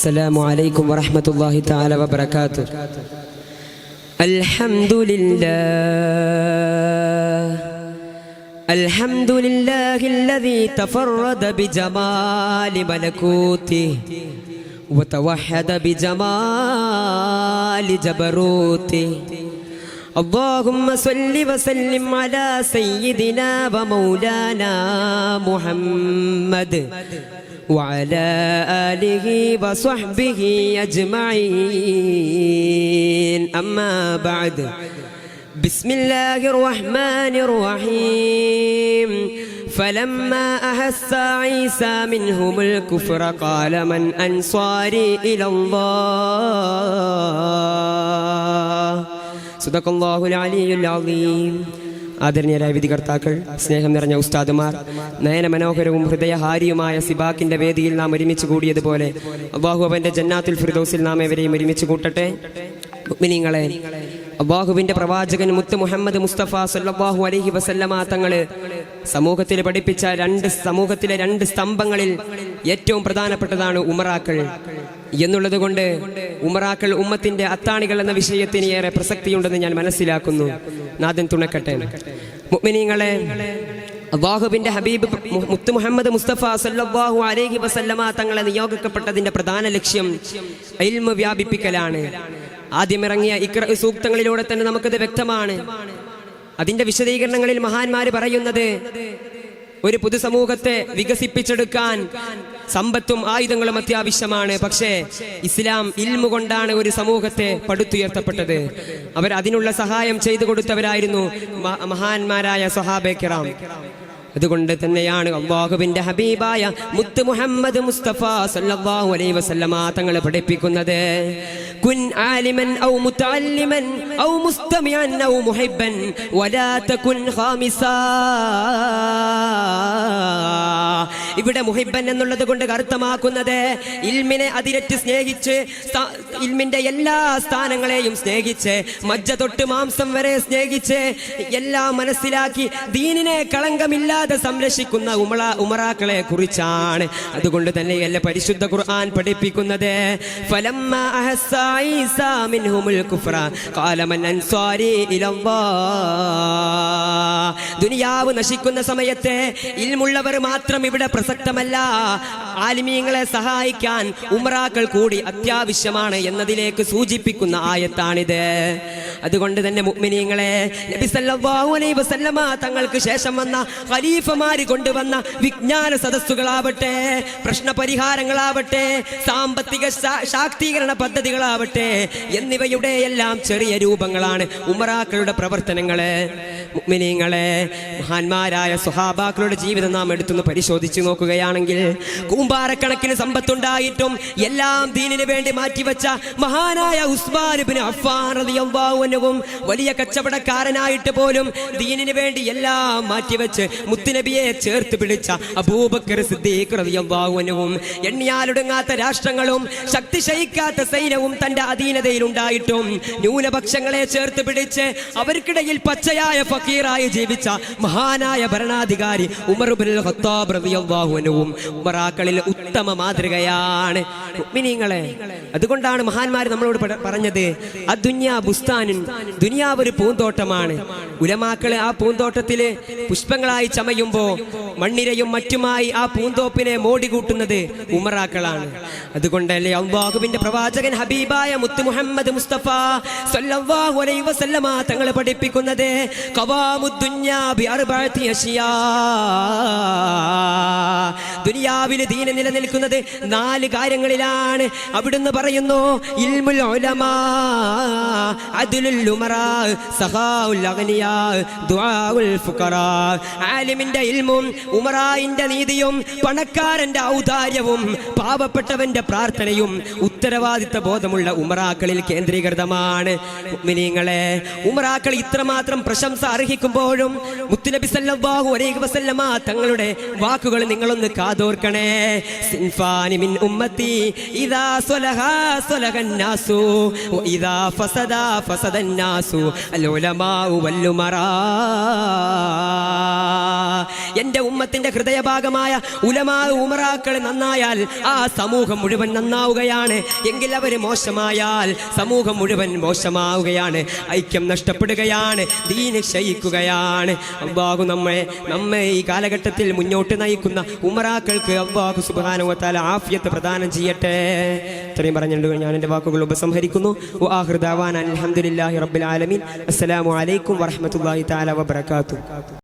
السلام عليكم ورحمة الله تعالى وبركاته. الحمد لله الذي تفرد بجمال ملكوته وتوحد بجمال جبروته. اللهم صل وسلم على سيدنا ومولانا محمد وعلى آله وصحبه أجمعين. أما بعد، بسم الله الرحمن الرحيم. فلما أحس عيسى منهم الكفر قال من أنصاري إلى الله. صدق الله العلي العظيم. ആദരണീയരായ വിധികർത്താക്കൾ, സ്നേഹം നിറഞ്ഞ ഉസ്താദുമാർ, നയന മനോഹരവും ഹൃദയഹാരിയുമായ സിബാക്കിന്റെ വേദിയിൽ നാം ഒരുമിച്ച് കൂടിയതുപോലെ അല്ലാഹു അവന്റെ ജന്നാത്തുൽ ഫിർദൗസിൽ നാം എവരെയും ഒരുമിച്ച് കൂട്ടട്ടെ. മുഅ്മിനീങ്ങളെ, അല്ലാഹുവിന്റെ പ്രവാചകൻ മുത്ത് മുഹമ്മദ് മുസ്തഫ സല്ലല്ലാഹു അലൈഹി വസല്ലമ തങ്ങള് സമൂഹത്തിൽ പഠിപ്പിച്ച സമൂഹത്തിലെ രണ്ട് സ്തംഭങ്ങളിൽ ഏറ്റവും പ്രധാനപ്പെട്ടതാണ് ഉമറാക്കൾ എന്നുള്ളത് കൊണ്ട് ഉമറാക്കൾ ഉമ്മത്തിന്റെ അത്താണികൾ എന്ന വിഷയത്തിന് ഏറെ പ്രസക്തിയുണ്ടെന്ന് ഞാൻ മനസ്സിലാക്കുന്നു. നാഥൻ തുണക്കട്ടെ. മുഅ്മിനീങ്ങളെ, അല്ലാഹുവിന്റെ ഹബീബ് മുത്ത് മുഹമ്മദ് മുസ്തഫ സല്ലല്ലാഹു അലൈഹി വസല്ലമ തങ്ങളെ നിയോഗിക്കപ്പെട്ടതിന്റെ പ്രധാന ലക്ഷ്യം ഇൽമ് വ്യാപിപ്പിക്കലാണ്. ആദ്യമിറങ്ങിയ ഇഖ്റ സൂക്തങ്ങളിലൂടെ തന്നെ നമുക്കത് വ്യക്തമാണ്. അതിന്റെ വിശദീകരണങ്ങളിൽ മഹാന്മാര് പറയുന്നത്, ഒരു പൊതുസമൂഹത്തെ വികസിപ്പിച്ചെടുക്കാൻ സമ്പത്തും ആയുധങ്ങളും അത്യാവശ്യമാണ്. പക്ഷേ ഇസ്ലാം ഇൽമു കൊണ്ടാണ് ഒരു സമൂഹത്തെ പടുത്തുയർത്തപ്പെട്ടത്. അവർ അതിനുള്ള സഹായം ചെയ്തു കൊടുത്തവരായിരുന്നു മഹാന്മാരായ സ്വഹാബെ കിറാം. അതുകൊണ്ട് തന്നെയാണ് അല്ലാഹുവിന്റെ ഹബീബായ മുത്ത് മുഹമ്മദ് മുസ്തഫ സല്ലല്ലാഹു അലൈഹി വസല്ലമ തങ്ങൾ പഠിപ്പിക്കുന്നത്, കുൻ ആലിമൻ ഔ മുതഅല്ലിമൻ ഔ മുസ്തമിഅൻ ഔ മുഹിബ്ബൻ വലാ തകുൻ ഖാമിസാ. ഇവിടെ മുഹിബ്ബൻ എന്നുള്ളത് കൊണ്ട് അർത്ഥമാക്കുന്നത് ഇൽമിനെ അതിരറ്റ് സ്നേഹിച്ച്, ഇൽമിന്റെ എല്ലാ സ്ഥാനങ്ങളെയും സ്നേഹിച്ച്, മജ്ജ തൊട്ട് മാംസം വരെ സ്നേഹിച്ച്, എല്ലാം മനസ്സിലാക്കി ദീനിനെ കളങ്കമില്ലാതെ സംരക്ഷിക്കുന്ന ഉമറാക്കളെ കുറിച്ചാണ്. അതുകൊണ്ട് തന്നെയല്ല പരിശുദ്ധ ഖുർആൻ പഠിപ്പിക്കുന്നത്, ഫലമ്മ അഹസ്സ ഈസാ മിൻഹുൽ കുഫ്ര ഖാല മൻ അൻസാരി ഇലല്ലാഹ്. ദുനിയാവ് നശിക്കുന്ന സമയത്തെ ഇൽമുള്ളവർ മാത്രം ഇവിടെ പ്രസക്തമല്ല, ആലിമീങ്ങളെ സഹായിക്കാൻ ഉമറാക്കൾ കൂടി അത്യാവശ്യമാണ് എന്നതിലേക്ക് സൂചിപ്പിക്കുന്ന ആയത്താണിത്. അതുകൊണ്ട് തന്നെ മുഅ്മിനീങ്ങളെ, നബി സല്ലല്ലാഹു അലൈഹി വസല്ലമ തങ്ങൾക്ക് ശേഷം വന്ന ഖലീഫമാര് കൊണ്ടുവന്ന വിജ്ഞാന സദസ്സുകളാവട്ടെ, പ്രശ്നപരിഹാരങ്ങളാവട്ടെ, സാമ്പത്തിക ശാക്തീകരണ പദ്ധതികളാവട്ടെ, എന്നിവയുടെ എല്ലാം ചെറിയ രൂപങ്ങളാണ് ഉമറാക്കളുടെ പ്രവർത്തനങ്ങള്. മുഅ്മിനീങ്ങളെ, മഹാന്മാരായ സ്വഹാബാക്കളുടെ ജീവിതം നാം എടുത്തുനിന്ന് പരിശോധിച്ചു നോക്കുകയാണെങ്കിൽ, കൂമ്പാരക്കണക്കിന് സമ്പത്തുണ്ടായിട്ടും എല്ലാം ദീനിന് വേണ്ടി മാറ്റിവെച്ച മഹാനായ ഉസ്മാൻ ഇബ്നു അഫ്ഫാൻ റളിയല്ലാഹു അൻഹുവും വലിയ കച്ചവടക്കാരനായിട്ട് പോലും ദീനിന് വേണ്ടി എല്ലാം മാറ്റിവെച്ച് മുത്തുനബിയെ ചേർത്ത് പിടിച്ച അബൂബക്കർ സിദ്ദീഖ് റളിയല്ലാഹു അൻഹുവും എണ്ണിയാലൊടുങ്ങാത്ത രാഷ്ട്രങ്ങളും ശക്തി ക്ഷയിക്കാത്ത സൈന്യവും തന്റെ അധീനതയിൽ ഉണ്ടായിട്ടും ന്യൂനപക്ഷങ്ങളെ ചേർത്ത് പിടിച്ച് അവർക്കിടയിൽ പച്ചയായ ഫക്കീറായി ജീവിച്ച മഹാനായ ഭരണാധികാരി ഉമർ ഇബ്നുൽ ഖത്താബ് റളിയല്ലാഹു അൻഹുവും ഉമറാക്കളിൽ ഉത്തമ മാതൃകയാണ്. മുഅ്മിനീങ്ങളെ, അതുകൊണ്ടാണ് മഹാന്മാർ നമ്മളോട് പറഞ്ഞത്, അദ്ദുന്യാ ബുസ്താനുൻ, ദുനിയാവ് ഒരു പൂന്തോട്ടമാണ്. ഉലമാക്കള് ആ പൂന്തോട്ടത്തില് പുഷ്പങ്ങളായി ചമയുമ്പോ മണ്ണിരയും മറ്റുമായി ആ പൂന്തോപ്പിനെ മോടി കൂട്ടുന്നത് ഉമറാക്കളാണ്. അതുകൊണ്ടല്ലേ അല്ലാഹുവിന്റെ പ്രവാചകൻ ഹബീബായ മുത്ത് മുഹമ്മദ് മുസ്തഫ സല്ലല്ലാഹു അലൈഹി വസല്ലമ തങ്ങൾ പഠിപ്പിക്കുന്നത്, ഖവാമുദ്ദുന്യാ ബിഅർബഅതി അശിയാ. ദുനിയാവിലെ ദീന നിലനിൽക്കുന്നത് 4 കാര്യങ്ങളിലാണ്. അവിടുന്ന് പറയുന്നു, ഇൽമുൽ ഉലമാ, അദ്ലുൽ ഉമറാ, സഖാഉൽ അഗ്നിയാ, ദുആഉൽ ഫുഖറാ. ആലിമിന്റെ ഇൽമും ഉമറായിന്റെ നീതിയും പണക്കാരന്റെ ഔദാര്യവും പാവപ്പെട്ടവന്റെ പ്രാർത്ഥനയും ഉത്തരവാദിത്ത ബോധമുള്ള ഉമറാക്കളിൽ കേന്ദ്രീകൃതമാണ്. മുഅ്മിനീങ്ങളെ, ഉമറാക്കൾ ഇത്രമാത്രം പ്രശംസ അർഹിക്കുമ്പോഴും മുത്തുനബി സല്ലല്ലാഹു അലൈഹി വസല്ലമ തങ്ങളുടെ വാക്കുകൾ നിങ്ങളൊന്ന് കാതോർക്കണേ. സിൻഫാനി മിൻ ഉമ്മത്തി ഇദാ സ്വലഹ സ്വലഹൻ നാസു വഇദാ ഫസദ ഫസദൻ നാസു അൽ ഉലമാ വൽ ഉമറാ. എന്റെ ഉമ്മത്തിന്റെ ഹൃദയഭാഗമായ ഉലമാ ഉമറാക്കൾ നന്നായാൽ ആ സമൂഹം മുഴുവൻ നന്നാവുകയാണ്. എങ്കിൽ അവർ മോശമായാൽ സമൂഹം മുഴുവൻ മോശമാവുകയാണ്. ഐക്യം നഷ്ടപ്പെടുകയാണ്, ദീന് ക്ഷയിക്കുകയാണ്. അല്ലാഹു നമ്മെ ഈ കാലഘട്ടത്തിൽ മുന്നോട്ട് നയിക്കുന്ന ഉമറാക്കൾക്ക് അല്ലാഹു സുബ്ഹാനഹു വ തആല ആഫിയത്ത് പ്രദാനം ചെയ്യട്ടെ. ഇത്രയും പറഞ്ഞുകൊണ്ട് ഞാൻ എൻ്റെ വാക്കുകൾ ഉപസംഹരിക്കുന്നു. വആഖിറു ദഅവാനാ അൽഹംദുലില്ലാഹി റബ്ബിൽ ആലമീൻ. അസ്സലാമു അലൈക്കും വറഹ്മത്തുള്ളാഹി തആല വബറകാതുഹു.